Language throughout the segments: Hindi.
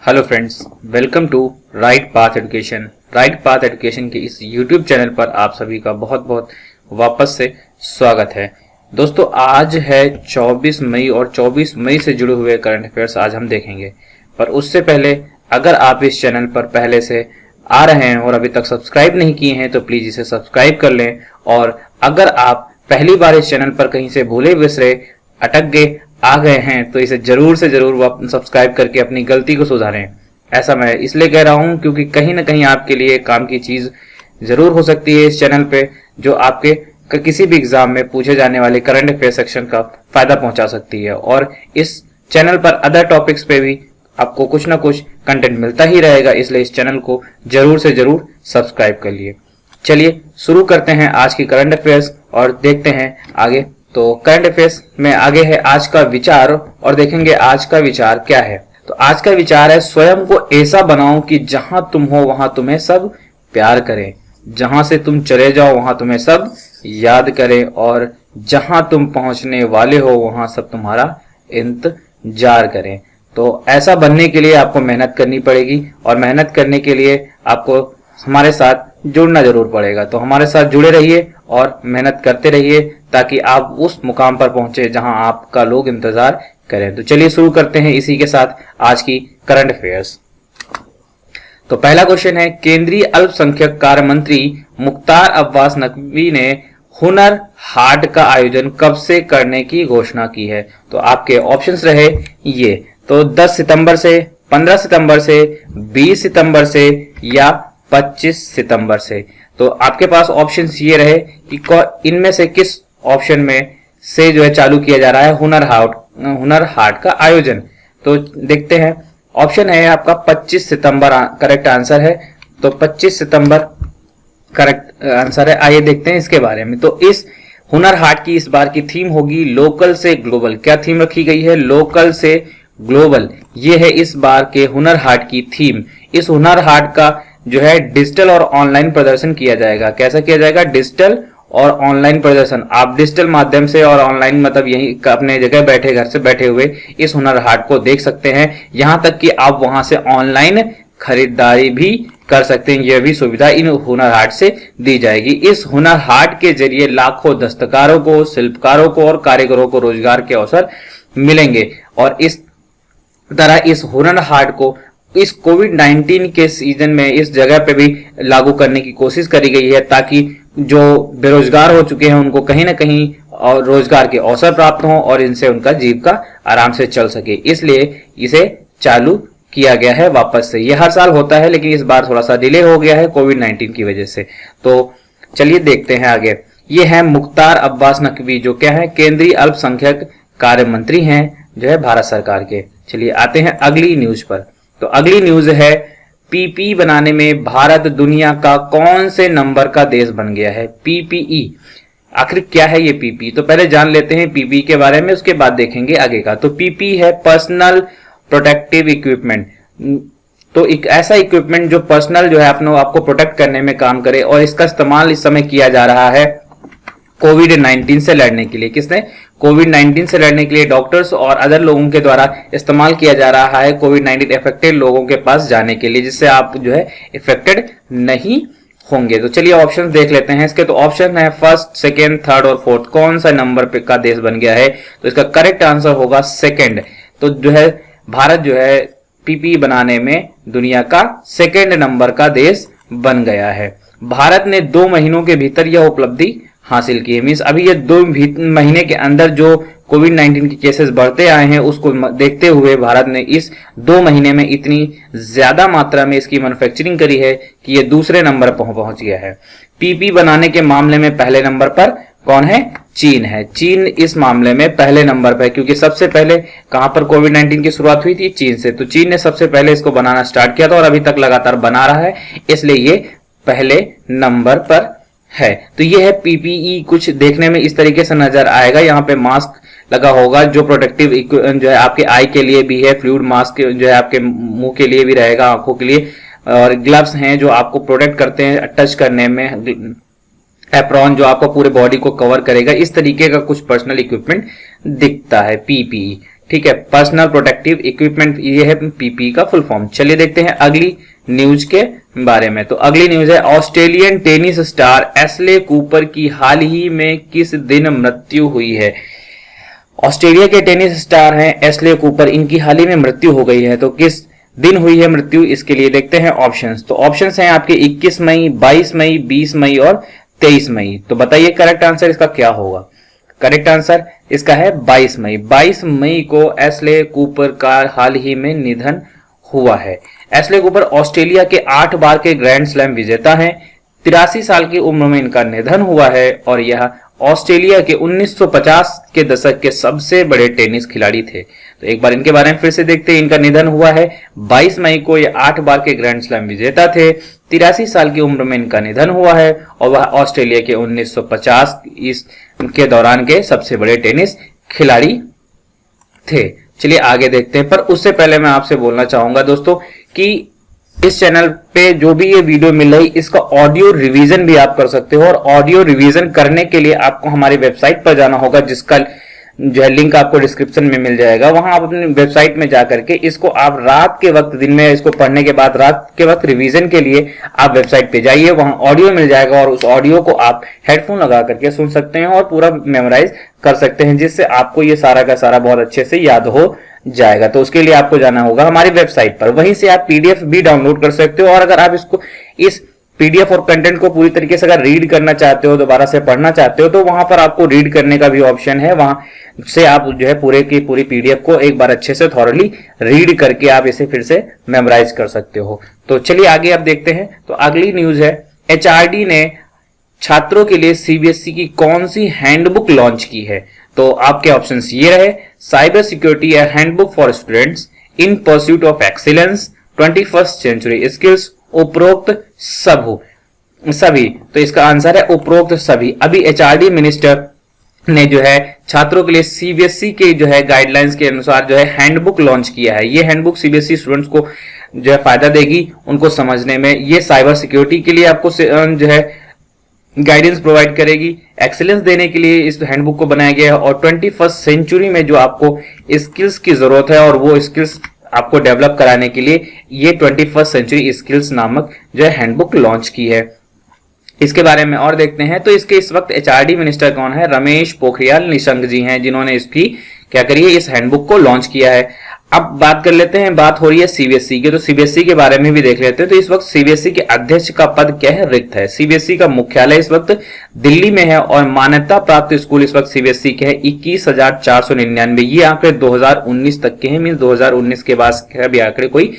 Hello friends, welcome to right path education. Right path education के इस यूट्यूब चैनल पर आप सभी का बहुत बहुत वापस से स्वागत है। दोस्तों, आज है 24 मई और 24 मई से जुड़े हुए करंट अफेयर्स आज हम देखेंगे। पर उससे पहले अगर आप इस चैनल पर पहले से आ रहे हैं और अभी तक सब्सक्राइब नहीं किए हैं तो प्लीज इसे सब्सक्राइब कर लें। और अगर आप पहली बार इस चैनल पर कहीं से भूले बिसरे अटक गए आ गए हैं तो इसे जरूर से जरूर सब्सक्राइब करके अपनी गलती को सुधारें। ऐसा मैं इसलिए कह रहा हूं क्योंकि कहीं ना कहीं आपके लिए काम की चीज जरूर हो सकती है इस चैनल पे, जो आपके किसी भी एग्जाम में पूछे जाने वाले करंट अफेयर सेक्शन का फायदा पहुंचा सकती है। और इस चैनल पर अदर टॉपिक्स पे भी आपको कुछ ना कुछ कंटेंट मिलता ही रहेगा, इसलिए इस चैनल को जरूर से जरूर सब्सक्राइब कर लिए। चलिए शुरू करते हैं आज की करंट अफेयर्स और देखते हैं आगे। तो करंट अफेयर्स में आगे है आज का विचार और देखेंगे आज का विचार क्या है। तो आज का विचार है, स्वयं को ऐसा बनाओ कि जहां तुम हो वहां तुम्हें सब प्यार करें, जहां से तुम चले जाओ वहां तुम्हें सब याद करें, और जहां तुम पहुंचने वाले हो वहां सब तुम्हारा इंतजार करें। तो ऐसा बनने के लिए आपको मेहनत करनी पड़ेगी और मेहनत करने के लिए आपको हमारे साथ जुड़ना जरूर पड़ेगा। तो हमारे साथ जुड़े रहिए और मेहनत करते रहिए ताकि आप उस मुकाम पर पहुंचे जहां आपका लोग इंतजार करें। तो चलिए शुरू करते हैं इसी के साथ आज की करंट अफेयर्स। तो पहला क्वेश्चन है, केंद्रीय अल्पसंख्यक कार्य मंत्री मुख्तार अब्बास नकवी ने हुनर हाट का आयोजन कब से करने की घोषणा की है। तो आपके ऑप्शंस रहे ये, तो 10 सितंबर से, 15 सितंबर से, 20 सितंबर से या 25 सितंबर से। तो आपके पास ऑप्शंस ये रहे कि इनमें से किस ऑप्शन में से जो है चालू किया जा रहा है हुनर हाट का आयोजन। तो देखते हैं, ऑप्शन है आपका 25 सितंबर करेक्ट आंसर है। तो 25 सितंबर करेक्ट आंसर है। आइए देखते हैं इसके बारे में। तो इस हुनर हाट की इस बार की थीम होगी लोकल से ग्लोबल। क्या थीम रखी गई है? लोकल से ग्लोबल। ये है इस बार के हुनर हाट की थीम। इस हुनर हाट का जो है डिजिटल और ऑनलाइन प्रदर्शन किया जाएगा। कैसा किया जाएगा? डिजिटल और ऑनलाइन प्रदर्शन। आप डिजिटल माध्यम से और ऑनलाइन मतलब यही अपने जगह बैठे घर से बैठे हुए इस हुनर हाट को देख सकते हैं। यहां तक कि आप वहां से ऑनलाइन खरीदारी भी कर सकते हैं। यह भी सुविधा इन हुनर हाट से दी जाएगी। इस हुनर हाट के जरिए लाखों दस्तकारों को, शिल्पकारों को और कारीगरों को रोजगार के अवसर मिलेंगे। और इस तरह इस हुनर हाट को इस कोविड-19 के सीजन में इस जगह पे भी लागू करने की कोशिश करी गई है ताकि जो बेरोजगार हो चुके हैं उनको कहीं ना कहीं और रोजगार के अवसर प्राप्त हों और इनसे उनका जीविका आराम से चल सके। इसलिए इसे चालू किया गया है वापस से। ये हर साल होता है लेकिन इस बार थोड़ा सा डिले हो गया है कोविड-19 की वजह से। तो चलिए देखते हैं आगे। ये है मुख्तार अब्बास नकवी, जो क्या है? केंद्रीय अल्पसंख्यक कार्य मंत्री हैं जो है भारत सरकार के। चलिए आते हैं अगली न्यूज पर। तो अगली न्यूज है, पीपीई बनाने में भारत दुनिया का कौन से नंबर का देश बन गया है? पीपीई आखिर क्या है ये पीपीई? तो पहले जान लेते हैं पीपीई के बारे में, उसके बाद देखेंगे आगे का। तो पीपीई है पर्सनल प्रोटेक्टिव इक्विपमेंट। तो एक ऐसा इक्विपमेंट जो पर्सनल जो है आपको प्रोटेक्ट करने में काम करे, और इसका इस्तेमाल इस समय किया जा रहा है कोविड-19 से लड़ने के लिए। किसने? कोविड-19 से लड़ने के लिए डॉक्टर्स और अदर लोगों के द्वारा इस्तेमाल किया जा रहा है कोविड-19 इफेक्टेड लोगों के पास जाने के लिए, जिससे आप जो है इफेक्टेड नहीं होंगे। तो चलिए ऑप्शन देख लेते हैं इसके। तो ऑप्शन है फर्स्ट, सेकेंड, थर्ड और फोर्थ। कौन सा नंबर पे का देश बन गया है? तो इसका करेक्ट आंसर होगा सेकेंड। तो जो है भारत जो है पीपीई बनाने में दुनिया का सेकेंड नंबर का देश बन गया है। भारत ने 2 महीनों के भीतर यह उपलब्धि हासिल की है। मीन्स अभी ये 2 महीने के अंदर जो कोविड-19 के केसेस बढ़ते आए हैं उसको देखते हुए भारत ने इस 2 महीने में इतनी ज्यादा मात्रा में इसकी मैन्युफैक्चरिंग करी है कि ये दूसरे नंबर पर पहुंच गया है। पीपी बनाने के मामले में पहले नंबर पर कौन है? चीन है। चीन इस मामले में पहले नंबर पर है क्योंकि सबसे पहले कहां पर कोविड-19 की शुरुआत हुई थी? चीन से। तो चीन ने सबसे पहले इसको बनाना स्टार्ट किया था और अभी तक लगातार बना रहा है, इसलिए ये पहले नंबर पर है। तो ये है पीपीई। कुछ देखने में इस तरीके से नजर आएगा। यहाँ पे मास्क लगा होगा जो प्रोटेक्टिव जो है आपके आई के लिए भी है, फ्लूइड मास्क जो है आपके मुंह के लिए भी रहेगा, आंखों के लिए, और ग्लव्स हैं जो आपको प्रोटेक्ट करते हैं टच करने में, एप्रॉन जो आपको पूरे बॉडी को कवर करेगा। इस तरीके का कुछ पर्सनल इक्विपमेंट दिखता है पीपीई। ठीक है, पर्सनल प्रोटेक्टिव इक्विपमेंट, ये है पीपी का फुल फॉर्म। चलिए देखते हैं अगली न्यूज के बारे में। तो अगली न्यूज है, Australian tennis star Ashley Cooper की हाल ही में किस दिन मृत्यु हुई है। ऑस्ट्रेलिया के टेनिस स्टार हैं एशले कूपर, इनकी हाल ही में मृत्यु हो गई है। तो किस दिन हुई है मृत्यु, इसके लिए देखते हैं ऑप्शंस। तो ऑप्शंस हैं आपके 21 मई, 22 मई, 20 मई और 23 मई। तो बताइए करेक्ट आंसर इसका क्या होगा। करेक्ट आंसर इसका है 22 मई। 22 मई को एशले कूपर का हाल ही में निधन हुआ है। एशले कूपर ऑस्ट्रेलिया के 8 बार के ग्रैंड स्लैम विजेता हैं। 83 साल की उम्र में इनका निधन हुआ है और यह ऑस्ट्रेलिया के 1950 के दशक के सबसे बड़े टेनिस खिलाड़ी थे। तो एक बार इनके बारे में फिर से देखते हैं। इनका निधन हुआ है 22 मई को। ये 8 बार के ग्रैंड स्लैम विजेता थे। 83 साल की उम्र में इनका निधन हुआ है और वह ऑस्ट्रेलिया के 1950 के दौरान के सबसे बड़े टेनिस खिलाड़ी थे। चलिए आगे देखते हैं, पर उससे पहले मैं आपसे बोलना चाहूंगा दोस्तों कि इस चैनल पे जो भी ये वीडियो मिल रही, इसका ऑडियो रिवीजन भी आप कर सकते हो। और ऑडियो रिवीजन करने के लिए आपको हमारी वेबसाइट पर जाना होगा, जिसका जो है लिंक आपको डिस्क्रिप्शन में मिल जाएगा। वहां आप अपनी वेबसाइट में जाकर के इसको आप रात के वक्त, दिन में इसको पढ़ने के बाद रात के वक्त रिवीजन के लिए आप वेबसाइट पे जाइए, वहां ऑडियो मिल जाएगा और उस ऑडियो को आप हेडफोन लगा करके सुन सकते हैं और पूरा मेमोराइज कर सकते हैं, जिससे आपको ये सारा का सारा बहुत अच्छे से याद हो जाएगा। तो उसके लिए आपको जाना होगा हमारी वेबसाइट पर, वहीं से आप पीडीएफ भी डाउनलोड कर सकते हो। और अगर आप इस पीडीएफ और कंटेंट को पूरी तरीके से अगर रीड करना चाहते हो, दोबारा से पढ़ना चाहते हो, तो वहां पर आपको रीड करने का भी ऑप्शन है। वहां से आप जो है पूरे की पूरी पीडीएफ को एक बार अच्छे से थॉरली रीड करके आप इसे फिर से मेमोराइज कर सकते हो। तो चलिए आगे आप देखते हैं। तो अगली न्यूज है, एचआरडी ने छात्रों के लिए सीबीएसई की कौन सी हैंडबुक लॉन्च की है। तो आपके ऑप्शंस ये रहे, cyber security handbook for students, in pursuit of excellence, 21st century skills, उपरोक्त सभी। तो इसका आंसर है उपरोक्त सभी। अभी एचआरडी मिनिस्टर ने जो है छात्रों के लिए सीबीएसई के जो है गाइडलाइंस के अनुसार जो है हैंडबुक लॉन्च किया है। ये हैंडबुक सीबीएसई स्टूडेंट्स को जो है फायदा देगी उनको समझने में। ये साइबर सिक्योरिटी के लिए आपको जो है गाइडेंस प्रोवाइड करेगी, एक्सीलेंस देने के लिए इस हैंडबुक को बनाया गया है। और 21st सेंचुरी में जो आपको स्किल्स की जरूरत है और वो स्किल्स आपको डेवलप कराने के लिए ये 21st सेंचुरी स्किल्स नामक जो है हैंडबुक लॉन्च की है। इसके बारे में और देखते हैं। तो इसके इस वक्त एचआरडी मिनिस्टर कौन है, रमेश पोखरियाल निशंक जी हैं, जिन्होंने इसकी क्या करी है, इस हैंडबुक को लॉन्च किया है। अब बात कर लेते हैं, बात हो रही है सीबीएसई की, तो सीबीएसई के बारे में भी देख लेते हैं। तो इस वक्त सीबीएसई के अध्यक्ष का पद क्या है, रिक्त है। सीबीएसई का मुख्यालय इस वक्त दिल्ली में है और मान्यता प्राप्त स्कूल इस वक्त सीबीएसई के है 21,499। ये आंकड़े 2019 तक के हैं, मीन 2019 के बाद अभी आंकड़े कोई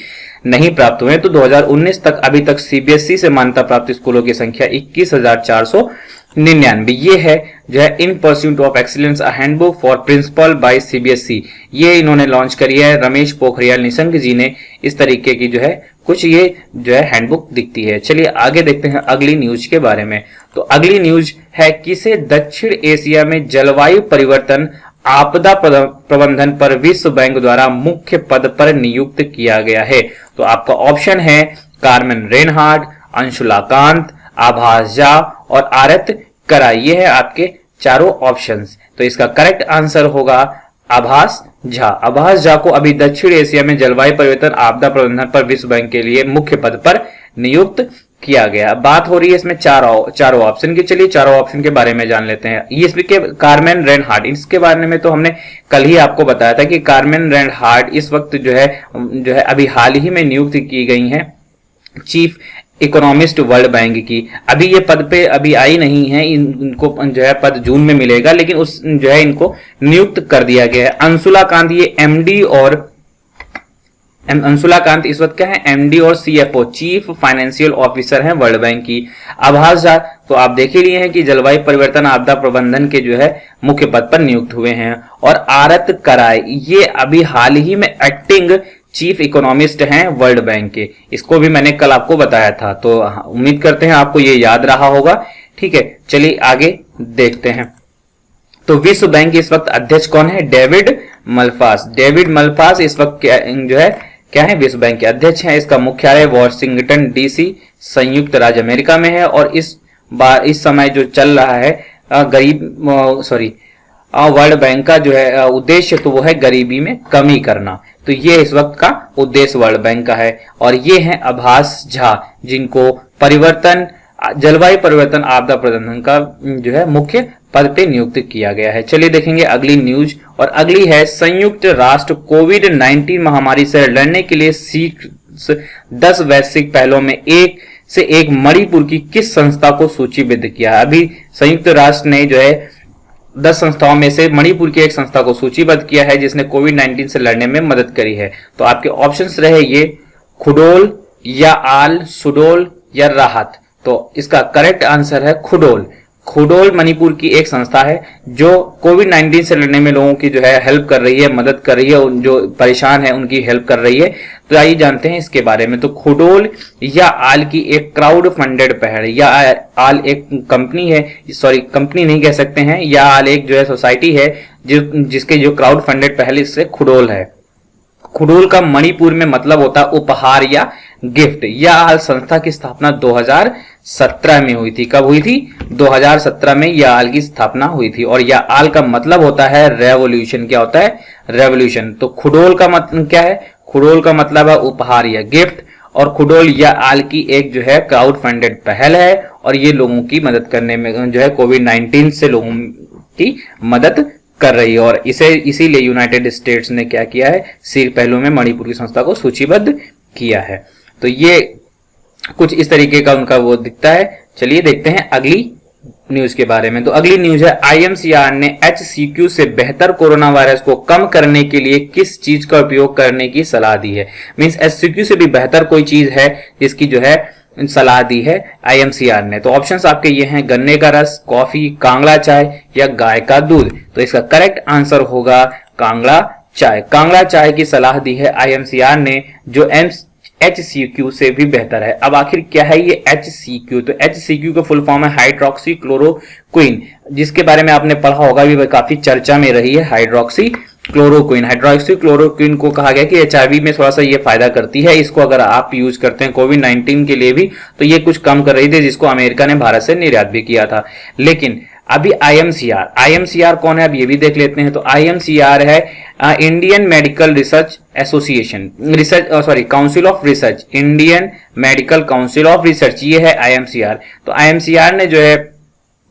नहीं प्राप्त हुए। तो 2019 तक अभी तक सीबीएसई से मान्यता प्राप्त स्कूलों की संख्या 21,499। ये है जो है in pursuit of excellence handbook for principal by CBSE. ये इन्होंने लॉन्च करी है, रमेश पोखरियाल निशंक जी ने। इस तरीके की जो है कुछ ये जो है हैंडबुक दिखती है। चलिए आगे देखते हैं अगली न्यूज के बारे में। तो अगली न्यूज है, किसे दक्षिण एशिया में जलवायु परिवर्तन आपदा प्रबंधन पर विश्व बैंक द्वारा मुख्य पद पर नियुक्त किया गया है। तो आपका ऑप्शन है कार्मेन रेनहार्ड, अंशुला कांत, आभास झा और आरत कराई। ये है आपके चारों ऑप्शंस। तो इसका करेक्ट आंसर होगा आभास झा। आभास झा को अभी दक्षिण एशिया में जलवायु परिवर्तन आपदा प्रबंधन पर विश्व बैंक के लिए मुख्य पद पर नियुक्त किया गया। बात हो रही है इसमें चारों ऑप्शन की। चलिए चारों ऑप्शन के बारे में जान लेते हैं। इसके कार्मेन रेनहार्ड, इसके बारे में तो हमने कल ही आपको बताया था कि कार्मेन रेनहार्ड इस वक्त जो है अभी हाल ही में नियुक्त की गई हैं चीफ इकोनॉमिस्ट वर्ल्ड बैंक की। अभी ये पद पे अभी आई नहीं है, इनको जो है पद जून में मिलेगा, लेकिन उस जो है इनको नियुक्त कर दिया गया है। अंशुला कांत ये एमडी और अंशुला कांत इस वक्त क्या है, एमडी और सीएफओ चीफ फाइनेंशियल ऑफिसर हैं वर्ल्ड बैंक की। आभास झा तो आप देख ही लिए हैं कि जलवायु परिवर्तन आपदा प्रबंधन के जो है मुख्य पद पर नियुक्त हुए हैं। और आरत कराय ये अभी हाल ही में एक्टिंग चीफ इकोनॉमिस्ट हैं वर्ल्ड बैंक के। इसको भी मैंने कल आपको बताया था, तो उम्मीद करते हैं आपको ये याद रहा होगा। ठीक है, चलिए आगे देखते हैं। तो विश्व बैंक के इस वक्त अध्यक्ष कौन है, डेविड मल्पास। डेविड मल्पास इस वक्त क्या है विश्व बैंक के अध्यक्ष हैं। इसका मुख्यालय वॉशिंगटन डीसी संयुक्त राज्य अमेरिका में है। और इस समय जो चल रहा है वर्ल्ड बैंक का जो है उद्देश्य, तो वो है गरीबी में कमी करना। तो ये इस वक्त का उद्देश्य वर्ल्ड बैंक का है। और ये हैं आभास झा, जिनको जलवायु परिवर्तन आपदा प्रबंधन का जो है मुख्य पद पे नियुक्त किया गया है। चलिए देखेंगे अगली न्यूज, और अगली है संयुक्त राष्ट्र कोविड-19 महामारी से लड़ने के लिए शीर्ष 10 वैश्विक पहलों में एक से एक मणिपुर की किस संस्था को सूचीबद्ध किया। अभी संयुक्त राष्ट्र ने जो है 10 संस्थाओं में से मणिपुर की एक संस्था को सूचीबद्ध किया है जिसने कोविड-19 से लड़ने में मदद करी है। तो आपके ऑप्शंस रहे ये खुडोल या आल, सुडोल या राहत। तो इसका करेक्ट आंसर है खुडोल। खुडोल मणिपुर की एक संस्था है जो कोविड-19 से लड़ने में लोगों की जो है हेल्प कर रही है, मदद कर रही है, जो परेशान है उनकी हेल्प कर रही है। तो आइए जानते हैं इसके बारे में। तो खुडोल या आल की एक क्राउड फंडेड पहल, या आल एक कंपनी है, सॉरी कंपनी नहीं कह सकते हैं, या आल एक जो है सोसाइटी है जिसके जो क्राउड फंडेड पहल, इससे खुडोल है। खुडोल का मणिपुर में मतलब होता है उपहार या गिफ्ट। यह आल संस्था की स्थापना 2017 में हुई थी। कब हुई थी? 2017 में यह आल की स्थापना हुई थी। और यह आल का मतलब होता है रेवोल्यूशन। क्या होता है? रेवोल्यूशन। तो खुडोल का मतलब क्या है? खुडोल का मतलब है उपहार या गिफ्ट। और खुडोल या आल की एक जो है क्राउड फंडेड पहल है, और ये लोगों की मदद करने में जो है कोविड-19 से लोगों की मदद कर रही है। और इसीलिए यूनाइटेड स्टेट्स ने क्या किया है, शीर्ष पहलों में मणिपुर की संस्था को सूचीबद्ध किया है। तो ये कुछ इस तरीके का उनका वो दिखता है। चलिए देखते हैं अगली न्यूज के बारे में। तो अगली न्यूज है IMCR ने HCQ से बेहतर कोरोना वायरस को कम करने के लिए किस चीज का उपयोग करने की सलाह दी है। मींस HCQ से भी बेहतर कोई चीज है जिसकी जो है सलाह दी है IMCR ने। तो ऑप्शंस आपके ये हैं गन्ने का रस, कॉफी, कांगड़ा चाय या गाय का दूध। तो इसका करेक्ट आंसर होगा कांगड़ा चाय। कांगड़ा चाय की सलाह दी है IMCR ने, जो HCQ से भी बेहतर है। अब आखिर क्या है ये HCQ? तो HCQ का फुल फॉर्म है हाइड्रोक्सी क्लोरोक्विन, जिसके बारे में आपने पढ़ा होगा, भी काफी चर्चा में रही है। हाइड्रोक्सी क्लोरोक्विन को कहा गया कि HIV में थोड़ा सा ये फायदा करती है। इसको अगर आप यूज करते हैं कोविड-19 के लिए भी, तो ये कुछ कम कर रही थी, जिसको अमेरिका ने भारत से निर्यात भी किया था। लेकिन अभी IMCR कौन है, अब ये भी देख लेते हैं। तो IMCR है Indian medical research association, council of research, Indian medical council of research, ये है IMCR। तो IMCR ने जो है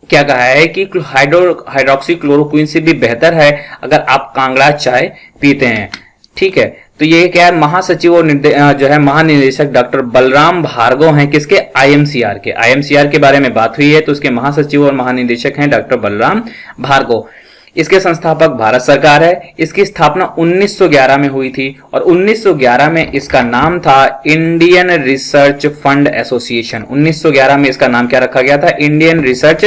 क्या कहा है कि हाइड्रोक्सी क्लोरोक्विन से भी बेहतर है अगर आप कांगड़ा चाय पीते हैं। ठीक है, तो ये क्या है, महासचिव और जो है महानिदेशक डॉक्टर बलराम भार्गव हैं किसके? IMCR के बारे में बात हुई है, तो उसके महासचिव और महानिदेशक हैं डॉक्टर बलराम भार्गव। इसके संस्थापक भारत सरकार है। इसकी स्थापना 1911 में हुई थी, और 1911 में इसका नाम था इंडियन रिसर्च फंड एसोसिएशन। 1911 में इसका नाम क्या रखा गया था? Indian research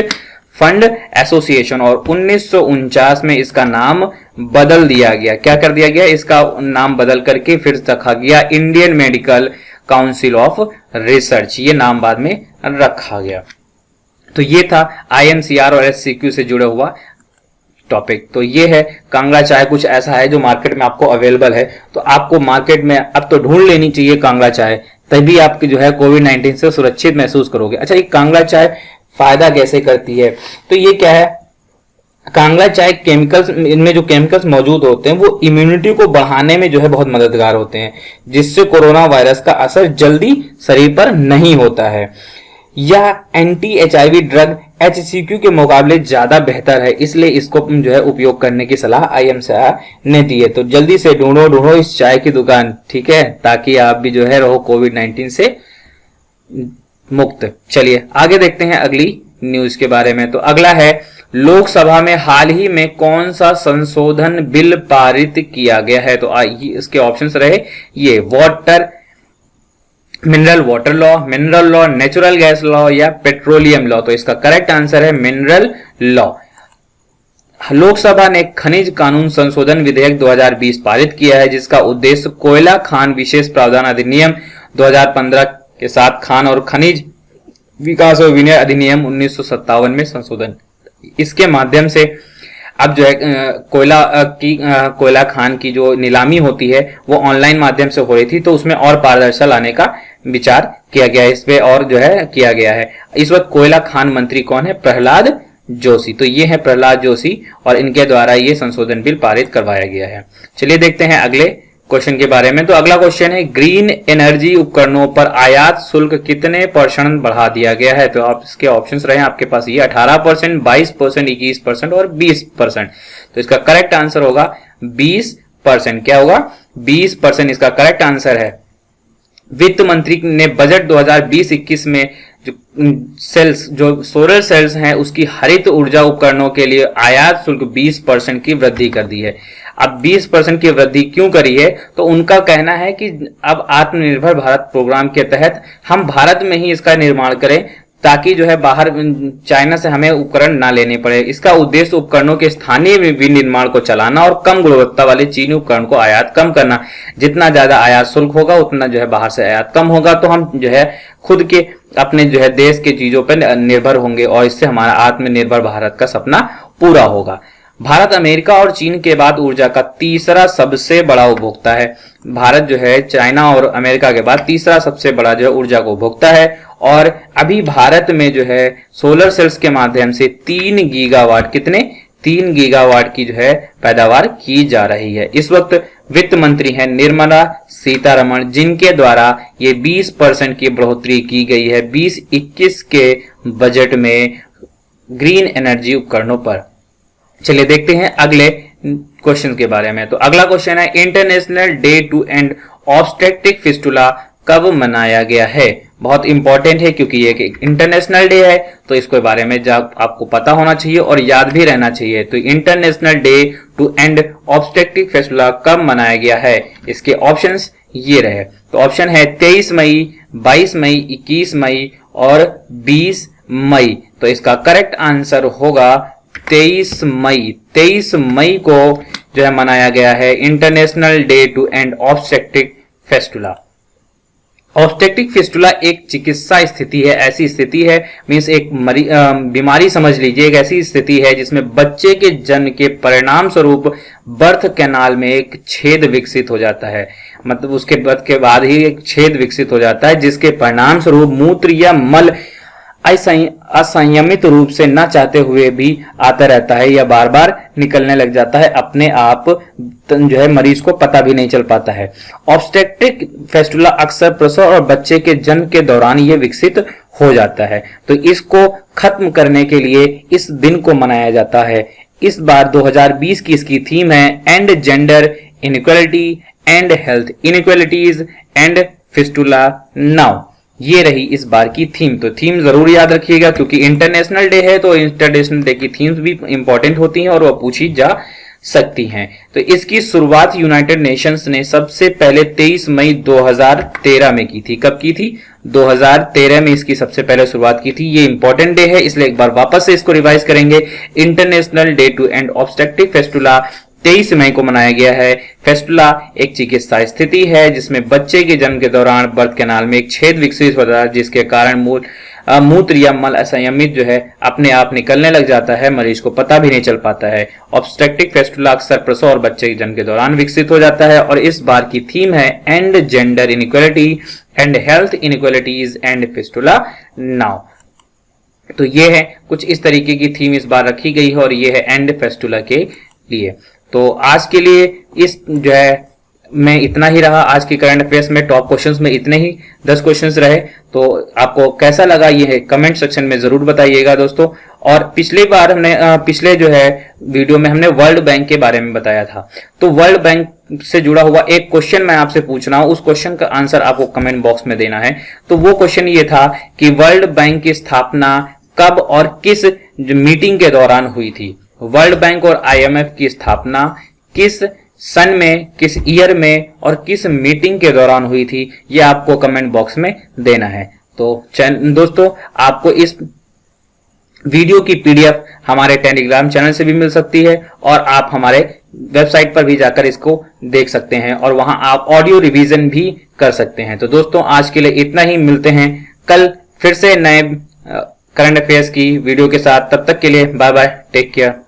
fund association. और 1949 में इसका नाम बदल दिया गया। क्या कर दिया गया? इसका नाम बदल करके फिर रखा गया Indian medical council of research. ये नाम बाद में रखा गया। तो ये था IMCR और HCQ से जुड़ा हुआ टॉपिक। तो ये है कांगड़ा चाय, कुछ ऐसा है जो मार्केट में आपको अवेलेबल है। तो आपको मार्केट में अब तो ढूंढ लेनी चाहिए कांगड़ा चाय, तभी आप जो है कोविड-19 से सुरक्षित महसूस करोगे। अच्छा, ये कांगड़ा चाय फायदा कैसे करती है? तो ये क्या है, कांगड़ा चाय केमिकल्स, इनमें जो केमिकल्स मौजूद होते हैं वो इम्यूनिटी को बढ़ाने में जो है बहुत मददगार होते हैं, जिससे कोरोना वायरस का असर जल्दी शरीर पर नहीं होता है। यह एंटी-HIV ड्रग HCQ के मुकाबले ज्यादा बेहतर है, इसलिए इसको जो है उपयोग करने की सलाह IMCR ने दी है। तो जल्दी से ढूंढो इस चाय की दुकान, ठीक है, ताकि आप भी जो है रहो कोविड-19 से मुक्त। चलिए आगे देखते हैं अगली न्यूज के बारे में। तो अगला है लोकसभा में हाल ही में कौन सा संशोधन बिल पारित किया गया है। तो इसके ऑप्शंस रहे ये mineral water law, natural gas law या पेट्रोलियम लॉ। तो इसका करेक्ट आंसर है मिनरल लॉ। लोकसभा ने खनिज कानून संशोधन विधेयक 2020 पारित किया है, जिसका उद्देश्य कोयला खान विशेष प्रावधान अधिनियम 2015 के साथ खान और खनिज विकास और विनिर्माण अधिनियम 1957 में संशोधन। इसके माध्यम से अब जो है कोयला खान की जो नीलामी होती है वो ऑनलाइन माध्यम से हो रही थी, तो उसमें और पारदर्शिता लाने का विचार किया गया है, इस पे और जो है किया गया है। इस वक्त कोयला खान मंत्री कौन है? प्रहलाद जोशी। तो ये है प्रहलाद जोशी और इनके द्वारा ये संशोधन बिल पारित करवाया गया है। चलिए देखते हैं अगले क्वेश्चन के बारे में। तो अगला क्वेश्चन है, ग्रीन एनर्जी उपकरणों पर आयात शुल्क कितने % बढ़ा दिया गया है? तो आप इसके ऑप्शंस रहे आपके पास ये 18%, 22%, 21% और 20%। तो इसका करेक्ट आंसर होगा 20%। क्या होगा? 20% इसका करेक्ट आंसर है। वित्त मंत्री ने बजट 2020-21 में जो सोलर सेल्स हैं उसकी हरित ऊर्जा उपकरणों के लिए आयात शुल्क 20% की वृद्धि कर दी है। अब 20% की वृद्धि क्यों करी है? तो उनका कहना है कि अब आत्मनिर्भर भारत प्रोग्राम के तहत हम भारत में ही इसका निर्माण करें ताकि जो है बाहर चाइना से हमें उपकरण ना लेने पड़े। इसका उद्देश्य उपकरणों के स्थानीय विनिर्माण को चलाना और कम गुणवत्ता वाले चीनी उपकरण को आयात कम करना। जितना ज्यादा आयात शुल्क होगा उतना जो है बाहर से आयात कम होगा, तो हम जो है खुद के अपने जो है देश के चीजों पर निर्भर होंगे और इससे हमारा आत्मनिर्भर भारत का सपना पूरा होगा। भारत अमेरिका और चीन के बाद ऊर्जा का तीसरा सबसे बड़ा उपभोक्ता है। भारत जो है चाइना और अमेरिका के बाद तीसरा सबसे बड़ा जो है ऊर्जा को उपभोक्ता है और अभी भारत में जो है सोलर सेल्स के माध्यम से 3 गीगावाट 3 गीगावाट की जो है पैदावार की जा रही है। इस वक्त वित्त मंत्री हैं निर्मला सीतारमण, जिनके द्वारा ये 20% की बढ़ोतरी की गई है 2021 के बजट में ग्रीन एनर्जी उपकरणों पर। चलिए देखते हैं अगले क्वेश्चन के बारे में। तो अगला क्वेश्चन है, international day to end obstetric fistula कब मनाया गया है? बहुत इंपॉर्टेंट है क्योंकि ये एक इंटरनेशनल डे है, तो इसके बारे में आपको पता होना चाहिए और याद भी रहना चाहिए। तो international day to end obstetric fistula कब मनाया गया है? इसके ऑप्शंस ये रहे। तो ऑप्शन है 23 मई, 22 मई, 21 मई और 20 मई। तो इसका करेक्ट आंसर होगा 23 मई। 23 मई को जो है मनाया गया है international day to end obstetric fistula. Obstetric fistula एक चिकित्सा स्थिति है, ऐसी स्थिति है मीन्स एक बीमारी समझ लीजिए, एक ऐसी स्थिति है जिसमें बच्चे के जन्म के परिणाम स्वरूप बर्थ कैनाल में एक छेद विकसित हो जाता है। मतलब उसके बर्थ के बाद ही एक छेद विकसित हो जाता है जिसके परिणाम स्वरूप मूत्र या मल असंयमित रूप से न चाहते हुए भी आता रहता है या बार बार निकलने लग जाता है, अपने आप जो है मरीज को पता भी नहीं चल पाता है। ऑब्स्टेट्रिक फिस्टुला अक्सर प्रसव और बच्चे के जन्म के दौरान ये विकसित हो जाता है। तो इसको खत्म करने के लिए इस दिन को मनाया जाता है। इस बार 2020 की इसकी थीम है and gender inequality and health inequalities and fistula now. ये रही इस बार की थीम। तो थीम जरूर याद रखिएगा क्योंकि इंटरनेशनल डे है, तो इंटरनेशनल डे की थीम्स भी इंपॉर्टेंट होती हैं और वह पूछी जा सकती हैं। तो इसकी शुरुआत यूनाइटेड नेशंस ने सबसे पहले 23 मई 2013 में की थी। कब की थी? 2013 में इसकी सबसे पहले शुरुआत की थी। ये इंपॉर्टेंट डे है इसलिए एक बार वापस से इसको रिवाइज करेंगे। International day to end obstetric fistula 23 मई को मनाया गया है। फिस्टुला एक चिकित्सा स्थिति है जिसमें बच्चे के जन्म के दौरान बर्थ कैनाल में एक छेद विकसित होता है जिसके कारण मूत्र या मल असंयमित जो है अपने आप निकलने लग जाता है, मरीज को पता भी नहीं चल पाता है। ऑब्स्टेट्रिक फिस्टुला अक्सर प्रसव और बच्चे के जन्म के दौरान विकसित हो जाता है और इस बार की थीम है and gender inequality and health inequalities and fistula now. तो ये है कुछ इस तरीके की थीम इस बार रखी गई है और ये है एंड फिस्टुला के लिए। तो आज के लिए इस जो है में इतना ही रहा। आज के करंट अफेयर्स में टॉप क्वेश्चंस में इतने ही 10 क्वेश्चंस रहे। तो आपको कैसा लगा ये कमेंट सेक्शन में जरूर बताइएगा दोस्तों। और पिछली बार हमने पिछले जो है वीडियो में हमने वर्ल्ड बैंक के बारे में बताया था। तो वर्ल्ड बैंक से जुड़ा हुआ एक क्वेश्चन मैं आपसे पूछ रहा हूं, उस क्वेश्चन का आंसर आपको कमेंट बॉक्स में देना है। तो वो क्वेश्चन ये था कि वर्ल्ड बैंक की स्थापना कब और किस मीटिंग के दौरान हुई थी? वर्ल्ड बैंक और आईएमएफ की स्थापना किस सन में, किस ईयर में और किस मीटिंग के दौरान हुई थी, ये आपको कमेंट बॉक्स में देना है। तो दोस्तों आपको इस वीडियो की पीडीएफ हमारे टेलीग्राम चैनल से भी मिल सकती है और आप हमारे वेबसाइट पर भी जाकर इसको देख सकते हैं और वहां आप ऑडियो रिवीजन भी कर सकते हैं। तो दोस्तों आज के लिए इतना ही, मिलते हैं कल फिर से नए करंट अफेयर्स की वीडियो के साथ। तब तक के लिए बाय बाय, टेक केयर।